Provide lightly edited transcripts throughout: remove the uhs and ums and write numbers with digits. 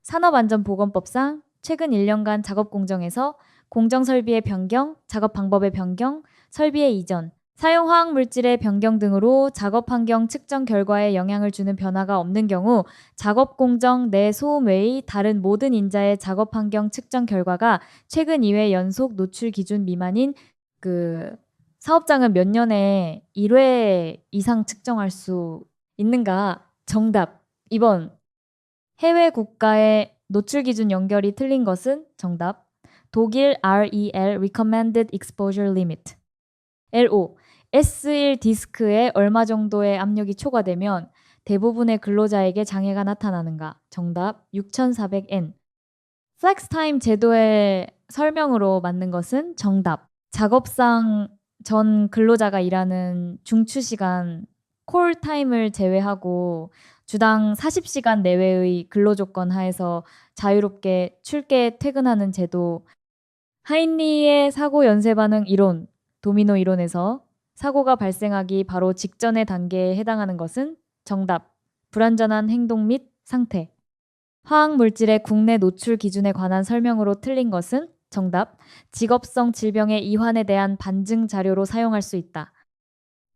산업안전보건법상 최근 1년간 작업 공정에서 공정 설비의 변경, 작업 방법의 변경, 설비의 이전, 사용 화학 물질의 변경 등으로 작업 환경 측정 결과에 영향을 주는 변화가 없는 경우 작업 공정 내 소음 외의 다른 모든 인자의 작업 환경 측정 결과가 최근 2회 연속 노출 기준 미만인 사업장은 몇 년에 1회 이상 측정할 수 있는가? 정답 2번. 해외 국가의 노출 기준 연결이 틀린 것은 정답. 독일 REL Recommended Exposure Limit. LO. S1 디스크에 얼마 정도의 압력이 초과되면 대부분의 근로자에게 장애가 나타나는가? 정답 6400N. 플렉스 타임 제도의 설명으로 맞는 것은 정답. 작업상 전 근로자가 일하는 중추 시간 콜 타임을 제외하고 주당 40시간 내외의 근로 조건 하에서 자유롭게 출계 퇴근하는 제도. 하인리의 사고 연쇄 반응 이론, 도미노 이론에서 사고가 발생하기 바로 직전의 단계에 해당하는 것은 정답. 불완전한 행동 및 상태. 화학 물질의 국내 노출 기준에 관한 설명으로 틀린 것은 정답. 직업성 질병의 이환에 대한 반증 자료로 사용할 수 있다.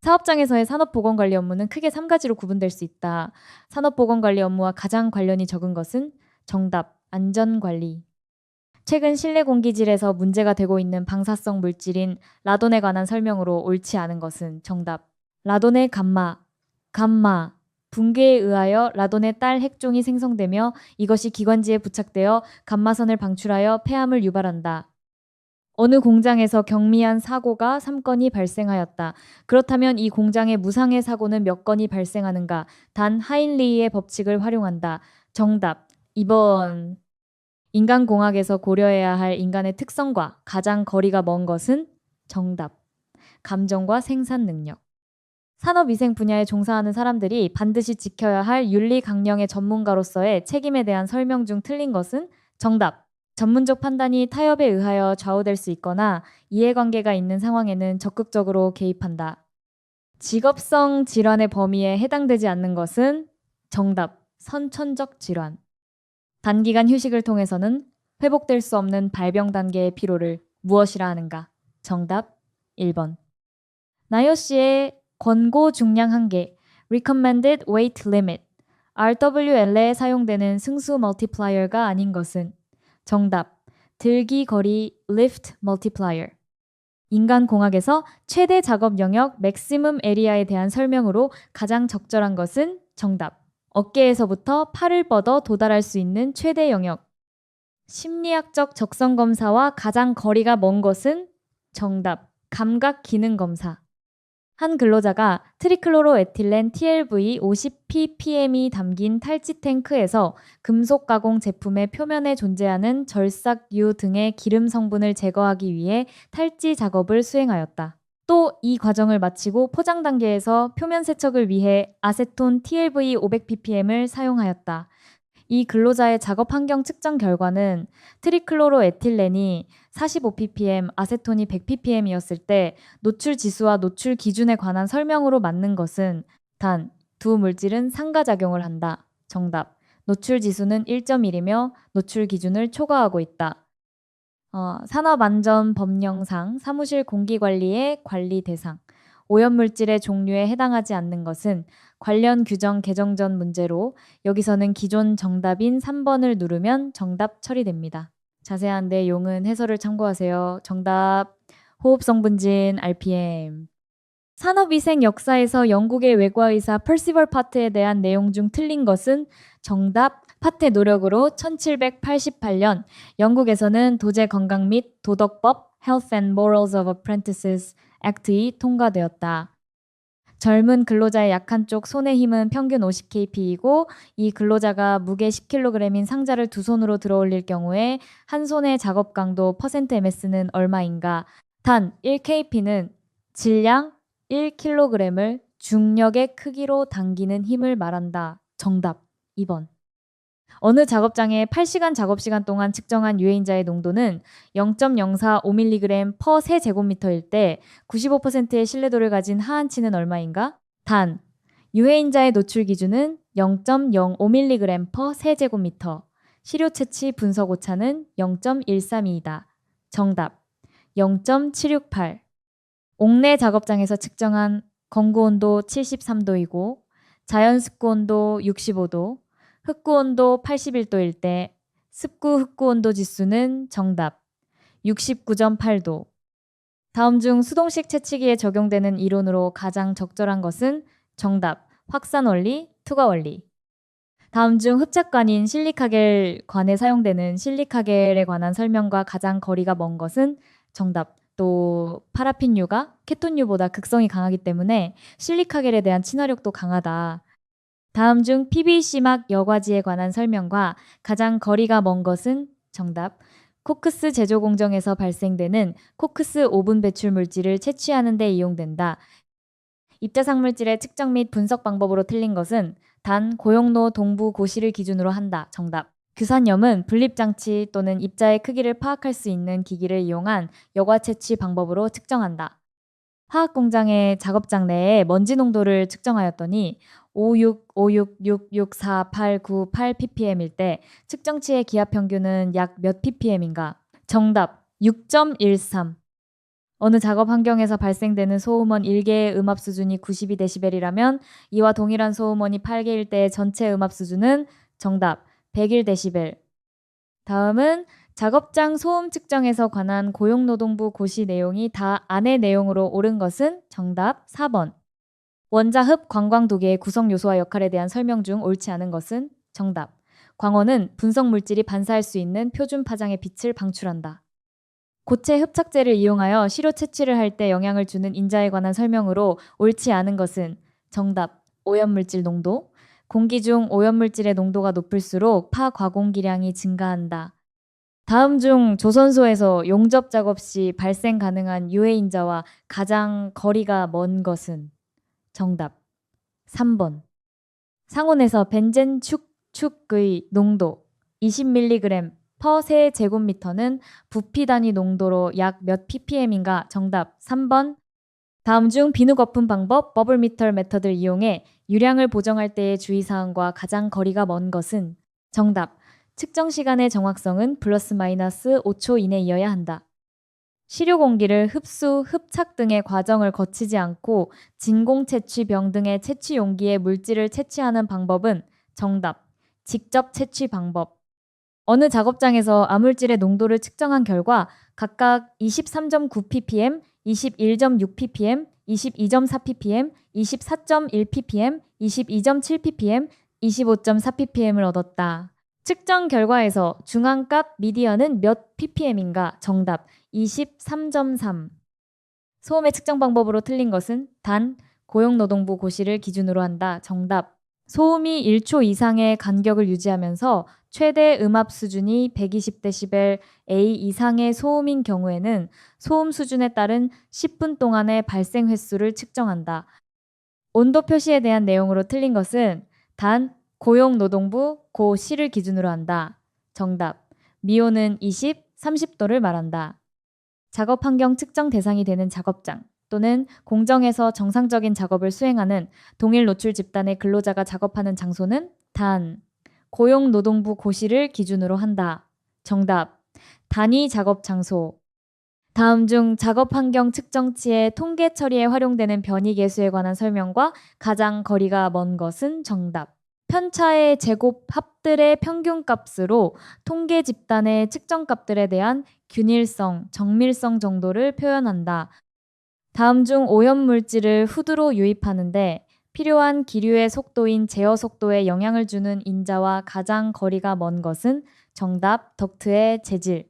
사업장에서의 산업보건관리 업무는 크게 3가지로 구분될 수 있다. 산업보건관리 업무와 가장 관련이 적은 것은 정답. 안전관리. 최근 실내 공기질에서 문제가 되고 있는 방사성 물질인 라돈에 관한 설명으로 옳지 않은 것은 정답. 라돈의 감마. 붕괴에 의하여 라돈의 딸 핵종이 생성되며 이것이 기관지에 부착되어 감마선을 방출하여 폐암을 유발한다. 어느 공장에서 경미한 사고가 3건이 발생하였다. 그렇다면 이 공장의 무상해 사고는 몇 건이 발생하는가? 단 하인리히의 법칙을 활용한다. 정답 2번. 인간공학에서 고려해야 할 인간의 특성과 가장 거리가 먼 것은 정답. 감정과 생산 능력. 산업위생 분야에 종사하는 사람들이 반드시 지켜야 할 윤리 강령의 전문가로서의 책임에 대한 설명 중 틀린 것은 정답. 전문적 판단이 타협에 의하여 좌우될 수 있거나 이해관계가 있는 상황에는 적극적으로 개입한다. 직업성 질환의 범위에 해당되지 않는 것은 정답. 선천적 질환. 단기간 휴식을 통해서는 회복될 수 없는 발병 단계의 피로를 무엇이라 하는가? 정답 1번. 나요 씨의 권고 중량 한계 Recommended Weight Limit RWL에 사용되는 승수 멀티플라이어가 아닌 것은 정답. 들기 거리 Lift Multiplier. 인간공학에서 최대 작업 영역 Maximum Area에 대한 설명으로 가장 적절한 것은 정답. 어깨에서부터 팔을 뻗어 도달할 수 있는 최대 영역. 심리학적 적성 검사와 가장 거리가 먼 것은 정답. 감각 기능 검사. 한 근로자가 트리클로로에틸렌 TLV 50ppm이 담긴 탈지 탱크에서 금속 가공 제품의 표면에 존재하는 절삭유 등의 기름 성분을 제거하기 위해 탈지 작업을 수행하였다. 또 이 과정을 마치고 포장 단계에서 표면 세척을 위해 아세톤 TLV 500ppm을 사용하였다. 이 근로자의 작업 환경 측정 결과는 트리클로로에틸렌이 45ppm, 아세톤이 100ppm이었을 때 노출 지수와 노출 기준에 관한 설명으로 맞는 것은 단 두 물질은 상가작용을 한다. 정답. 노출 지수는 1.1이며 노출 기준을 초과하고 있다. 산업안전법령상 사무실 공기관리의 관리 대상. 오염물질의 종류에 해당하지 않는 것은 관련 규정 개정 전 문제로 여기서는 기존 정답인 3번을 누르면 정답 처리됩니다. 자세한 내용은 해설을 참고하세요. 정답, 호흡성분진 RPM. 산업위생 역사에서 영국의 외과의사 퍼시벌 파트에 대한 내용 중 틀린 것은 정답. 파트의 노력으로 1788년 영국에서는 도제 건강 및 도덕법 Health and Morals of Apprentices Act이 통과되었다. 젊은 근로자의 약한 쪽 손의 힘은 평균 50kp이고 이 근로자가 무게 10kg인 상자를 두 손으로 들어올릴 경우에 한 손의 작업 강도 %MS는 얼마인가? 단 1kp는 질량 1kg을 중력의 크기로 당기는 힘을 말한다. 정답 2번. 어느 작업장의 8시간 작업시간 동안 측정한 유해인자의 농도는 0.045mg per 세제곱미터일 때 95%의 신뢰도를 가진 하한치는 얼마인가? 단, 유해인자의 노출 기준은 0.05mg per 세제곱미터. 시료 채취 분석 오차는 0.132이다. 정답 0.768. 옥내 작업장에서 측정한 건구 온도 73도이고 자연 습구 온도 65도, 흑구 온도 81도일 때 습구 흑구 온도 지수는 정답 69.8도. 다음 중 수동식 채취기에 적용되는 이론으로 가장 적절한 것은 정답 확산 원리, 투과 원리. 다음 중 흡착관인 실리카겔 관에 사용되는 실리카겔에 관한 설명과 가장 거리가 먼 것은 정답. 또 파라핀유가 케톤유보다 극성이 강하기 때문에 실리카겔에 대한 친화력도 강하다. 다음 중 PVC막 여과지에 관한 설명과 가장 거리가 먼 것은 정답. 코크스 제조 공정에서 발생되는 코크스 오븐 배출 물질을 채취하는 데 이용된다. 입자상 물질의 측정 및 분석 방법으로 틀린 것은 단 고용로 동부 고시를 기준으로 한다. 정답. 규산염은 분립장치 또는 입자의 크기를 파악할 수 있는 기기를 이용한 여과 채취 방법으로 측정한다. 화학공장의 작업장 내에 먼지 농도를 측정하였더니 5656664898 ppm일 때 측정치의 기압 평균은 약 몇 ppm인가? 정답 6.13. 어느 작업 환경에서 발생되는 소음원 1개의 음압 수준이 92dB이라면 이와 동일한 소음원이 8개일 때의 전체 음압 수준은 정답 101dB. 다음은 작업장 소음 측정에서 관한 고용노동부 고시 내용이 다 안의 내용으로 옳은 것은 정답 4번. 원자흡 관광도계의 구성 요소와 역할에 대한 설명 중 옳지 않은 것은 정답. 광원은 분석 물질이 반사할 수 있는 표준 파장의 빛을 방출한다. 고체 흡착제를 이용하여 시료 채취를 할 때 영향을 주는 인자에 관한 설명으로 옳지 않은 것은 정답. 오염물질 농도. 공기 중 오염물질의 농도가 높을수록 파과공기량이 증가한다. 다음 중 조선소에서 용접 작업 시 발생 가능한 유해 인자와 가장 거리가 먼 것은 정답 3번. 상온에서 벤젠 축의 농도 20mg 퍼 세제곱미터는 부피 단위 농도로 약 몇 ppm인가? 정답 3번. 다음 중 비누 거품 방법 버블미터 메터드를 이용해 유량을 보정할 때의 주의사항과 가장 거리가 먼 것은 정답. 측정 시간의 정확성은 플러스 마이너스 5초 이내이어야 한다. 시료 공기를 흡수, 흡착 등의 과정을 거치지 않고 진공 채취병 등의 채취 용기에 물질을 채취하는 방법은 정답. 직접 채취 방법. 어느 작업장에서 암물질의 농도를 측정한 결과 각각 23.9 ppm, 21.6 ppm, 22.4 ppm, 24.1 ppm, 22.7 ppm, 25.4 ppm을 얻었다. 측정 결과에서 중앙값 미디언은 몇 ppm인가? 정답 23.3. 소음의 측정 방법으로 틀린 것은 단 고용노동부 고시를 기준으로 한다. 정답. 소음이 1초 이상의 간격을 유지하면서 최대 음압 수준이 120dB A 이상의 소음인 경우에는 소음 수준에 따른 10분 동안의 발생 횟수를 측정한다. 온도 표시에 대한 내용으로 틀린 것은 단 고용노동부 고시를 기준으로 한다. 정답. 미온은 20, 30도를 말한다. 작업 환경 측정 대상이 되는 작업장 또는 공정에서 정상적인 작업을 수행하는 동일 노출 집단의 근로자가 작업하는 장소는 단 고용노동부 고시를 기준으로 한다. 정답. 단위 작업 장소. 다음 중 작업 환경 측정치의 통계 처리에 활용되는 변이 계수에 관한 설명과 가장 거리가 먼 것은 정답. 편차의 제곱 합들의 평균값으로 통계 집단의 측정값들에 대한 균일성, 정밀성 정도를 표현한다. 다음 중 오염물질을 후드로 유입하는데 필요한 기류의 속도인 제어 속도에 영향을 주는 인자와 가장 거리가 먼 것은 정답, 덕트의 재질.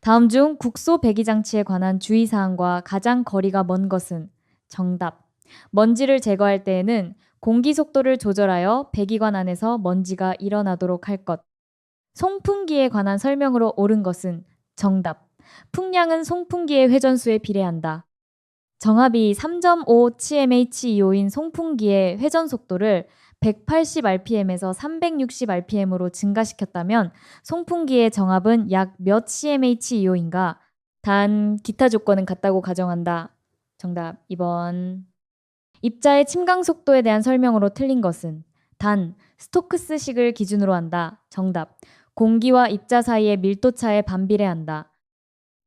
다음 중 국소 배기장치에 관한 주의사항과 가장 거리가 먼 것은 정답. 먼지를 제거할 때에는 공기 속도를 조절하여 배기관 안에서 먼지가 일어나도록 할 것. 송풍기에 관한 설명으로 옳은 것은 정답. 풍량은 송풍기의 회전수에 비례한다. 정압이 3.5 CmH2O인 송풍기의 회전 속도를 180rpm에서 360rpm으로 증가시켰다면 송풍기의 정압은 약 몇 CmH2O인가? 단 기타 조건은 같다고 가정한다. 정답 2번. 입자의 침강 속도에 대한 설명으로 틀린 것은 단 스토크스식을 기준으로 한다. 정답. 공기와 입자 사이의 밀도차에 반비례한다.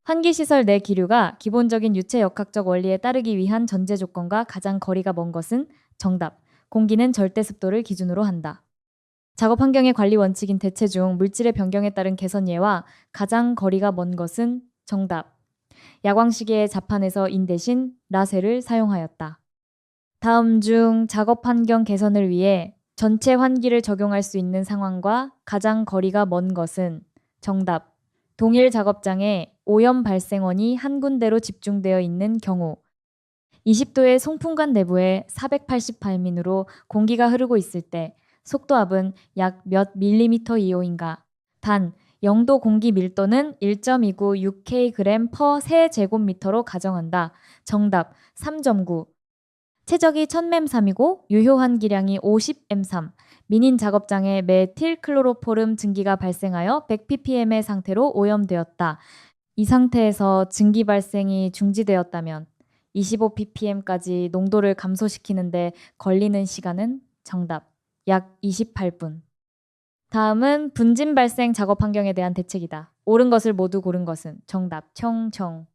환기시설 내 기류가 기본적인 유체역학적 원리에 따르기 위한 전제 조건과 가장 거리가 먼 것은 정답. 공기는 절대 습도를 기준으로 한다. 작업 환경의 관리 원칙인 대체 중 물질의 변경에 따른 개선 예와 가장 거리가 먼 것은 정답. 야광시계의 자판에서 인 대신 라셀을 사용하였다. 다음 중 작업 환경 개선을 위해 전체 환기를 적용할 수 있는 상황과 가장 거리가 먼 것은 정답. 동일 작업장에 오염 발생원이 한 군데로 집중되어 있는 경우 20도의 송풍관 내부에 488민으로 공기가 흐르고 있을 때 속도압은 약 몇 밀리미터 이오인가? 단, 0도 공기 밀도는 1.29 6kg per 세제곱미터로 가정한다. 정답 3.9. 최적이 1000맴3이고 유효 환기량이 50M3. 민인 작업장에 메틸클로로포름 증기가 발생하여 100ppm의 상태로 오염되었다. 이 상태에서 증기 발생이 중지되었다면 25ppm까지 농도를 감소시키는데 걸리는 시간은 정답. 약 28분. 다음은 분진 발생 작업 환경에 대한 대책이다. 옳은 것을 모두 고른 것은 정답. 청청.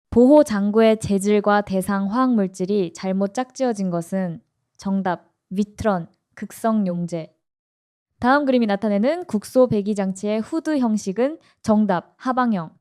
보호 장구의 재질과 대상 화학물질이 잘못 짝지어진 것은 정답. 위트런. 극성 용제. 다음 그림이 나타내는 국소 배기 장치의 후드 형식은 정답. 하방형.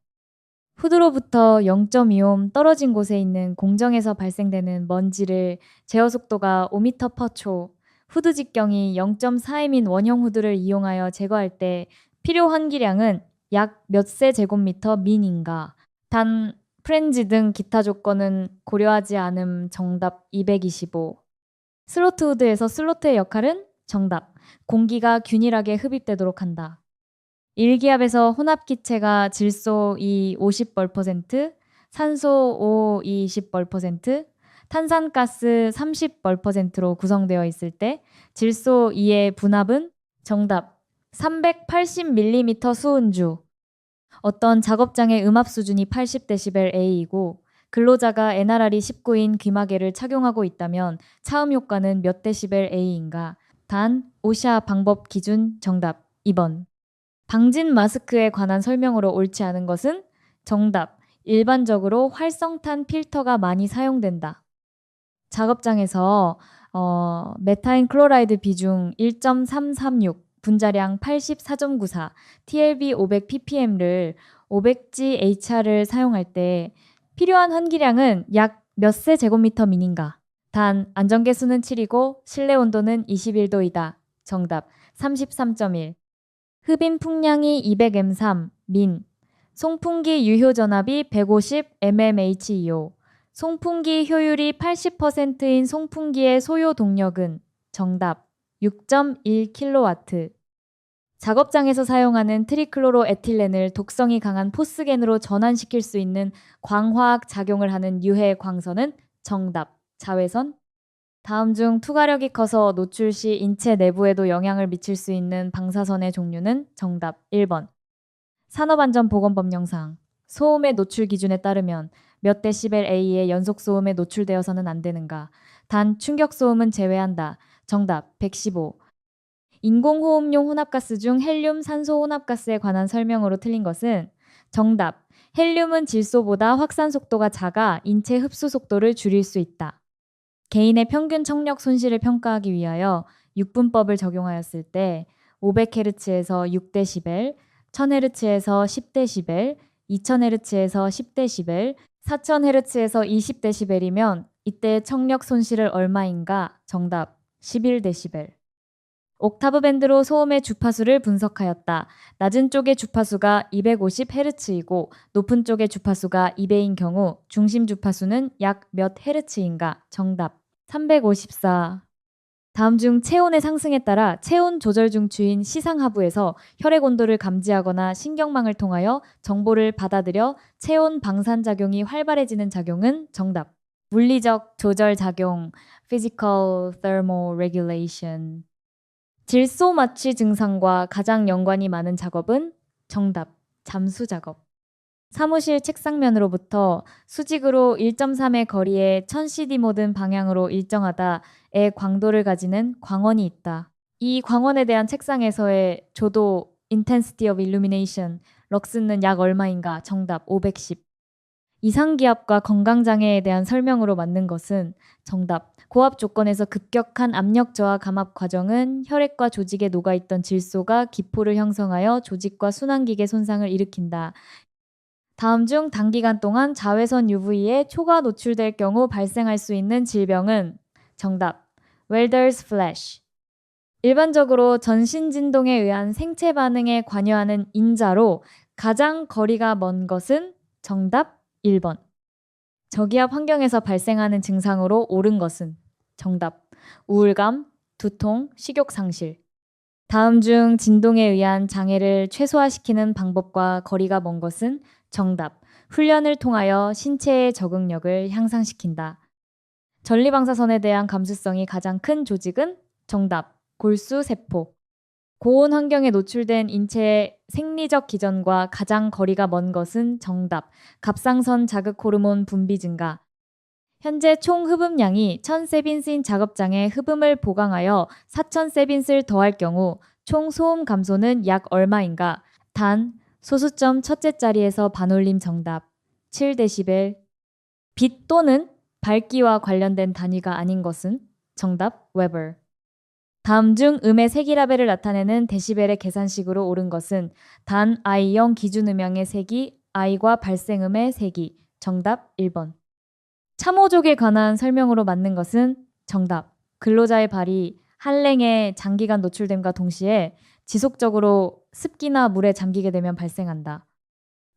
후드로부터 0.2옴 떨어진 곳에 있는 공정에서 발생되는 먼지를 제어 속도가 5m/초, 후드 직경이 0.4m인 원형 후드를 이용하여 제거할 때 필요 환기량은 약 몇 세제곱미터 민인가? 단 프렌지 등 기타 조건은 고려하지 않음. 정답 225. 슬로트 후드에서 슬로트의 역할은 정답. 공기가 균일하게 흡입되도록 한다. 일기압에서 혼합기체가 질소 2 50벌%, 산소 5 20벌%, 탄산가스 30벌%로 구성되어 있을 때 질소 2의 분압은 정답 380mm 수은주. 어떤 작업장의 음압 수준이 80dB A이고 근로자가 NRR이 19인 귀마개를 착용하고 있다면 차음 효과는 몇 데시벨 A인가? 단 오샤 방법 기준 정답 2번. 방진 마스크에 관한 설명으로 옳지 않은 것은 정답. 일반적으로 활성탄 필터가 많이 사용된다. 작업장에서 메타인 클로라이드 비중 1.336, 분자량 84.94, TLB 500ppm를 500GHR을 사용할 때 필요한 환기량은 약 몇 세제곱미터 민인가? 단 안전계수는 7이고 실내 온도는 21도이다. 정답 33.1. 흡인 풍량이 200M3, 민. 송풍기 유효 전압이 150 mmHEO. 송풍기 효율이 80%인 송풍기의 소요 동력은 정답 6.1kW. 작업장에서 사용하는 트리클로로 에틸렌을 독성이 강한 포스겐으로 전환시킬 수 있는 광화학 작용을 하는 유해 광선은 정답 자외선. 다음 중 투과력이 커서 노출 시 인체 내부에도 영향을 미칠 수 있는 방사선의 종류는 정답 1번. 산업안전보건법령상 소음의 노출 기준에 따르면 몇 데시벨 A의 연속 소음에 노출되어서는 안 되는가? 단 충격 소음은 제외한다. 정답 115. 인공호흡용 혼합가스 중 헬륨, 산소 혼합가스에 관한 설명으로 틀린 것은 정답. 헬륨은 질소보다 확산 속도가 작아 인체 흡수 속도를 줄일 수 있다. 개인의 평균 청력 손실을 평가하기 위하여 6분법을 적용하였을 때 500Hz에서 6dB, 1000Hz에서 10dB, 2000Hz에서 10dB, 4000Hz에서 20dB이면 이때 청력 손실을 얼마인가? 정답 11dB. 옥타브 밴드로 소음의 주파수를 분석하였다. 낮은 쪽의 주파수가 250Hz이고 높은 쪽의 주파수가 2배인 경우 중심 주파수는 약 몇 헤르츠인가? 정답 354. 다음 중 체온의 상승에 따라 체온 조절 중추인 시상하부에서 혈액 온도를 감지하거나 신경망을 통하여 정보를 받아들여 체온 방산 작용이 활발해지는 작용은 정답. 물리적 조절 작용, physical thermoregulation. 질소 마취 증상과 가장 연관이 많은 작업은 정답. 잠수 작업. 사무실 책상면으로부터 수직으로 1.3의 거리에 1000cd 모든 방향으로 일정하다의 광도를 가지는 광원이 있다. 이 광원에 대한 책상에서의 조도 intensity of illumination. 럭스는 약 얼마인가? 정답 510. 이상기압과 건강장애에 대한 설명으로 맞는 것은 정답. 고압 조건에서 급격한 압력 저하 감압 과정은 혈액과 조직에 녹아있던 질소가 기포를 형성하여 조직과 순환기계 손상을 일으킨다. 다음 중 단기간 동안 자외선 UV에 초과 노출될 경우 발생할 수 있는 질병은 정답. 웰더스 플래시. 일반적으로 전신 진동에 의한 생체 반응에 관여하는 인자로 가장 거리가 먼 것은 정답 1번. 저기압 환경에서 발생하는 증상으로 옳은 것은 정답. 우울감, 두통, 식욕 상실. 다음 중 진동에 의한 장애를 최소화시키는 방법과 거리가 먼 것은 정답. 훈련을 통하여 신체의 적응력을 향상시킨다. 전리방사선에 대한 감수성이 가장 큰 조직은 정답. 골수 세포. 고온 환경에 노출된 인체의 생리적 기전과 가장 거리가 먼 것은 정답. 갑상선 자극 호르몬 분비 증가. 현재 총 흡음량이 1000세빈스인 작업장에 흡음을 보강하여 4000세빈스를 더할 경우 총 소음 감소는 약 얼마인가? 단, 소수점 첫째 자리에서 반올림. 정답 7데시벨. 빛 또는 밝기와 관련된 단위가 아닌 것은 정답 웨버. 다음 중 음의 세기라벨을 나타내는 데시벨의 계산식으로 옳은 것은 단 I형 기준 음영의 세기, I과 발생음의 세기. 정답 1번. 참호족에 관한 설명으로 맞는 것은 정답. 근로자의 발이 한랭에 장기간 노출됨과 동시에 지속적으로 습기나 물에 잠기게 되면 발생한다.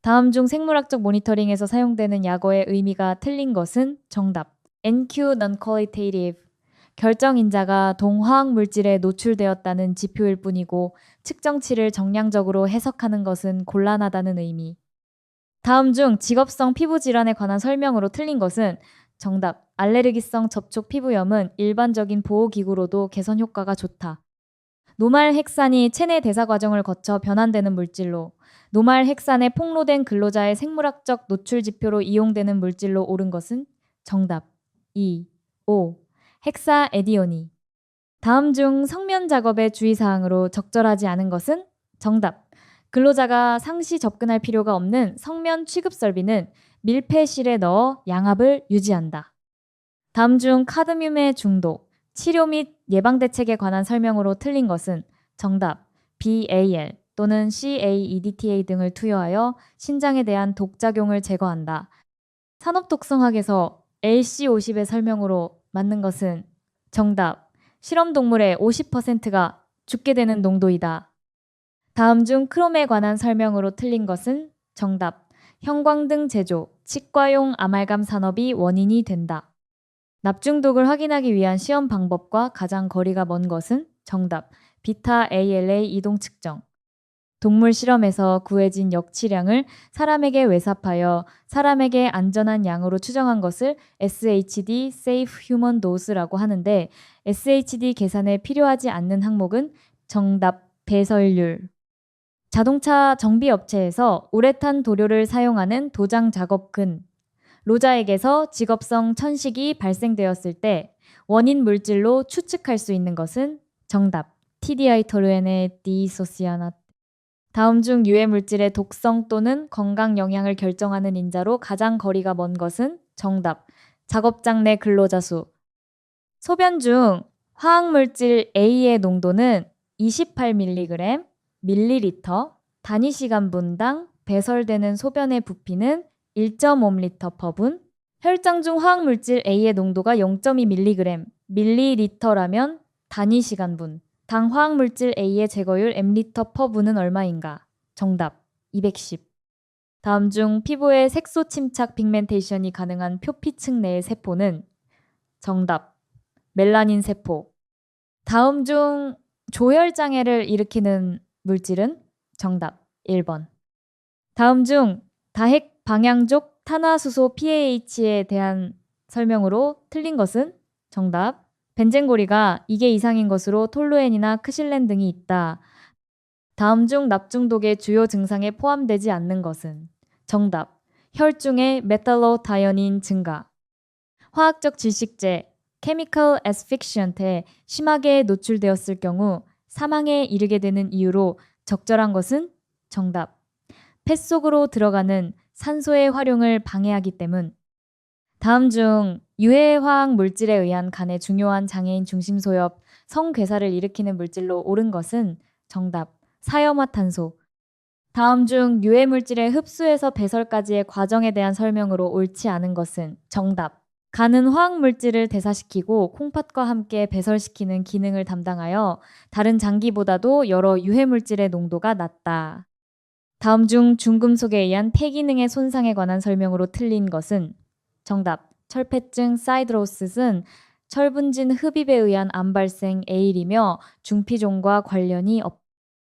다음 중 생물학적 모니터링에서 사용되는 약어의 의미가 틀린 것은 정답. NQ non-qualitative. 결정인자가 동화학 물질에 노출되었다는 지표일 뿐이고 측정치를 정량적으로 해석하는 것은 곤란하다는 의미. 다음 중 직업성 피부질환에 관한 설명으로 틀린 것은 정답. 알레르기성 접촉 피부염은 일반적인 보호기구로도 개선 효과가 좋다. 노말헥산이 체내 대사 과정을 거쳐 변환되는 물질로 노말헥산에 폭로된 근로자의 생물학적 노출 지표로 이용되는 물질로 옳은 것은 정답. 2, 5. 헥사에디온이. 다음 중 성면 작업의 주의사항으로 적절하지 않은 것은 정답. 근로자가 상시 접근할 필요가 없는 성면 취급 설비는 밀폐실에 넣어 양압을 유지한다. 다음 중 카드뮴의 중독, 치료 및 예방 대책에 관한 설명으로 틀린 것은 정답. BAL 또는 CAEDTA 등을 투여하여 신장에 대한 독작용을 제거한다. 산업독성학에서 LC50의 설명으로 맞는 것은 정답. 실험동물의 50%가 죽게 되는 농도이다. 다음 중 크롬에 관한 설명으로 틀린 것은 정답. 형광등 제조, 치과용 아말감 산업이 원인이 된다. 납중독을 확인하기 위한 시험 방법과 가장 거리가 먼 것은 정답. 비타 ALA 이동 측정. 동물 실험에서 구해진 역치량을 사람에게 외삽하여 사람에게 안전한 양으로 추정한 것을 SHD Safe Human Dose라고 하는데 SHD 계산에 필요하지 않는 항목은 정답 배설률. 자동차 정비업체에서 우레탄 도료를 사용하는 도장 작업근. 로자에게서 직업성 천식이 발생되었을 때 원인 물질로 추측할 수 있는 것은 정답. TDI-토르엔의 디소시아나트. 다음 중 유해 물질의 독성 또는 건강 영향을 결정하는 인자로 가장 거리가 먼 것은 정답. 작업장 내 근로자 수. 소변 중 화학물질 A의 농도는 28mg, 밀리리터, 단위 시간 분당 배설되는 소변의 부피는 1.5L per 분. 혈장 중 화학물질 A의 농도가 0.2mg, 밀리리터라면 단위 시간 분. 당 화학물질 A의 제거율 ml per 분은 얼마인가? 정답 210. 다음 중 피부의 색소 침착 빅멘테이션이 가능한 표피층 내의 세포는 정답 멜라닌 세포. 다음 중 조혈장애를 일으키는 물질은 정답 1번. 다음 중 다핵 방향족 탄화수소 PAH에 대한 설명으로 틀린 것은 정답. 벤젠고리가 2개 이상인 것으로 톨루엔이나 크실렌 등이 있다. 다음 중 납중독의 주요 증상에 포함되지 않는 것은 정답. 혈중의 메탈로다이오닌 증가. 화학적 질식제 chemical asphyxiant에 심하게 노출되었을 경우 사망에 이르게 되는 이유로 적절한 것은 정답. 폐 속으로 들어가는 산소의 활용을 방해하기 때문. 다음 중 유해화학 물질에 의한 간의 중요한 장애인 중심 소엽, 성괴사를 일으키는 물질로 옳은 것은 정답. 사염화탄소. 다음 중 유해 물질의 흡수에서 배설까지의 과정에 대한 설명으로 옳지 않은 것은 정답. 간은 화학 물질을 대사시키고 콩팥과 함께 배설시키는 기능을 담당하여 다른 장기보다도 여러 유해 물질의 농도가 낮다. 다음 중 중금속에 의한 폐 기능의 손상에 관한 설명으로 틀린 것은 정답. 철폐증 사이드로시스는 철분진 흡입에 의한 암 발생 A이며 중피종과 관련이 없다.